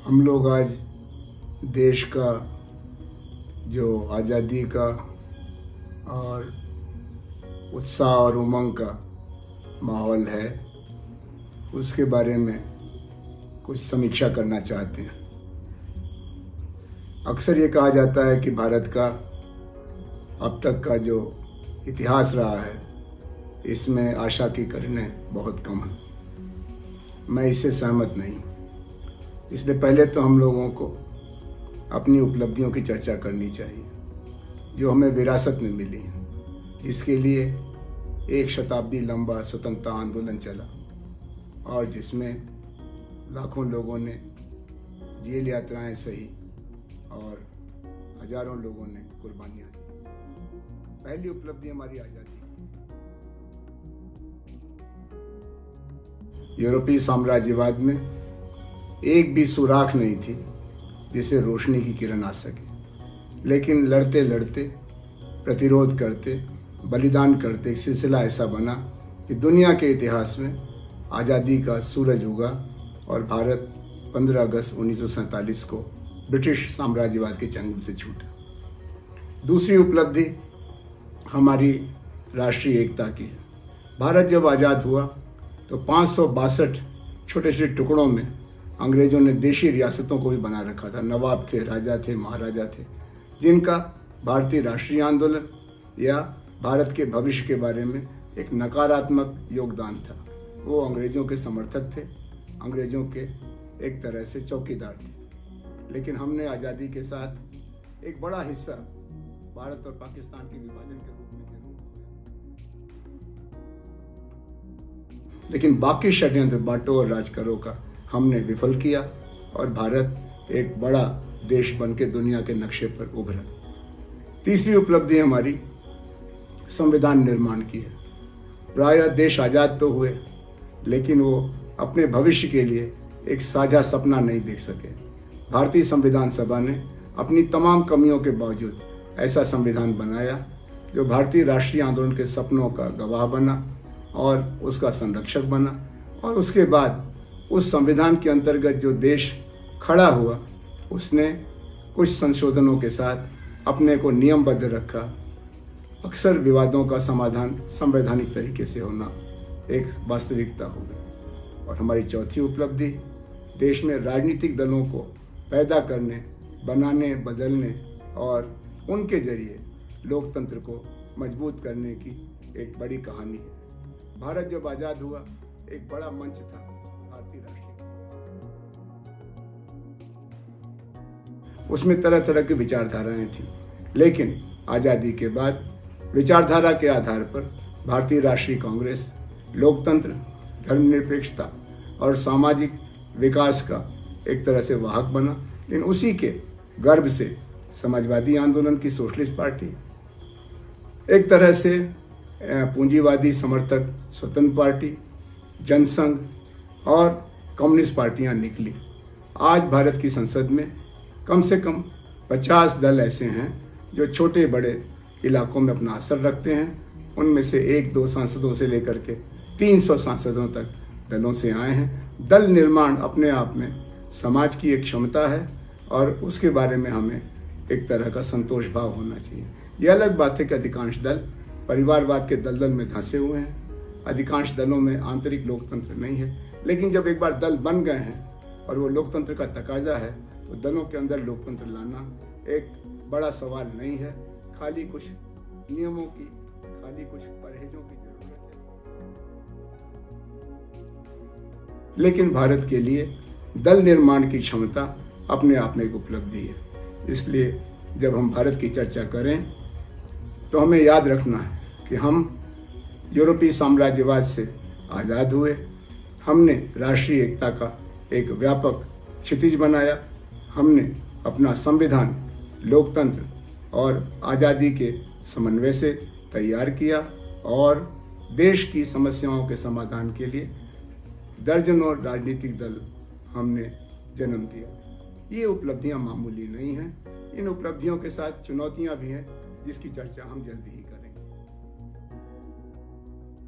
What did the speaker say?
हम लोग आज देश का जो आज़ादी का और उत्साह और उमंग का माहौल है उसके बारे में कुछ समीक्षा करना चाहते हैं। अक्सर ये कहा जाता है कि भारत का अब तक का जो इतिहास रहा है इसमें आशा की किरणें बहुत कम हैं। मैं इससे सहमत नहीं। इसलिए पहले तो हम लोगों को अपनी उपलब्धियों की चर्चा करनी चाहिए जो हमें विरासत में मिली है। इसके लिए एक शताब्दी लंबा स्वतंत्रता आंदोलन चला और जिसमें लाखों लोगों ने जेल यात्राएं सही और हजारों लोगों ने कुर्बानियां दी। पहली उपलब्धि हमारी आज़ादी की। यूरोपीय साम्राज्यवाद में एक भी सुराख नहीं थी जिसे रोशनी की किरण आ सके, लेकिन लड़ते लड़ते, प्रतिरोध करते, बलिदान करते एक सिलसिला ऐसा बना कि दुनिया के इतिहास में आज़ादी का सूरज उगा और भारत 15 अगस्त 1947 को ब्रिटिश साम्राज्यवाद के चंगुल से छूटा। दूसरी उपलब्धि हमारी राष्ट्रीय एकता की है। भारत जब आज़ाद हुआ तो 562 छोटे छोटे टुकड़ों में अंग्रेज़ों ने देशी रियासतों को भी बना रखा था। नवाब थे, राजा थे, महाराजा थे, जिनका भारतीय राष्ट्रीय आंदोलन या भारत के भविष्य के बारे में एक नकारात्मक योगदान था। वो अंग्रेज़ों के समर्थक थे, अंग्रेज़ों के एक तरह से चौकीदार थे। लेकिन हमने आज़ादी के साथ एक बड़ा हिस्सा भारत और पाकिस्तान के विभाजन के रूप में जरूर खोया, लेकिन बाकी षड्यंत्र बांटो और राज करो का हमने विफल किया और भारत एक बड़ा देश बन के दुनिया के नक्शे पर उभरा। तीसरी उपलब्धि हमारी संविधान निर्माण की है। प्रायः देश आज़ाद तो हुए लेकिन वो अपने भविष्य के लिए एक साझा सपना नहीं देख सके। भारतीय संविधान सभा ने अपनी तमाम कमियों के बावजूद ऐसा संविधान बनाया जो भारतीय राष्ट्रीय आंदोलन के सपनों का गवाह बना और उसका संरक्षक बना। और उसके बाद उस संविधान के अंतर्गत जो देश खड़ा हुआ उसने कुछ संशोधनों के साथ अपने को नियमबद्ध रखा। अक्सर विवादों का समाधान संवैधानिक तरीके से होना एक वास्तविकता हो गई। और हमारी चौथी उपलब्धि देश में राजनीतिक दलों को पैदा करने, बनाने, बदलने और उनके जरिए लोकतंत्र को मजबूत करने की एक बड़ी कहानी है। भारत जब आज़ाद हुआ एक बड़ा मंच था भारतीय राष्ट्रीय, उसमें तरह तरह की विचारधाराएं थी। लेकिन आज़ादी के बाद विचारधारा के आधार पर भारतीय राष्ट्रीय कांग्रेस लोकतंत्र, धर्मनिरपेक्षता और सामाजिक विकास का एक तरह से वाहक बना। लेकिन उसी के गर्भ से समाजवादी आंदोलन की सोशलिस्ट पार्टी, एक तरह से पूंजीवादी समर्थक स्वतंत्र पार्टी, जनसंघ और कम्युनिस्ट पार्टियां निकली। आज भारत की संसद में कम से कम 50 दल ऐसे हैं जो छोटे बड़े इलाकों में अपना असर रखते हैं। उनमें से 1-2 सांसदों से लेकर के 300 सांसदों तक दलों से आए हैं। दल निर्माण अपने आप में समाज की एक क्षमता है और उसके बारे में हमें एक तरह का संतोष भाव होना चाहिए। ये अलग बात है कि अधिकांश दल परिवारवाद के दलदल में धंसे हुए हैं। अधिकांश दलों में आंतरिक लोकतंत्र नहीं है। लेकिन जब एक बार दल बन गए हैं और वो लोकतंत्र का तकाजा है तो दलों के अंदर लोकतंत्र लाना एक बड़ा सवाल नहीं है। खाली कुछ नियमों की, खाली कुछ परहेजों की जरूरत है। लेकिन भारत के लिए दल निर्माण की क्षमता अपने आप में एक उपलब्धि है। इसलिए जब हम भारत की चर्चा करें तो हमें याद रखना है कि हम यूरोपीय साम्राज्यवाद से आज़ाद हुए। हमने राष्ट्रीय एकता का एक व्यापक क्षितिज बनाया। हमने अपना संविधान लोकतंत्र और आज़ादी के समन्वय से तैयार किया और देश की समस्याओं के समाधान के लिए दर्जनों राजनीतिक दल हमने जन्म दिया। ये उपलब्धियां मामूली नहीं हैं। इन उपलब्धियों के साथ चुनौतियां भी हैं जिसकी चर्चा हम जल्दी ही करेंगे।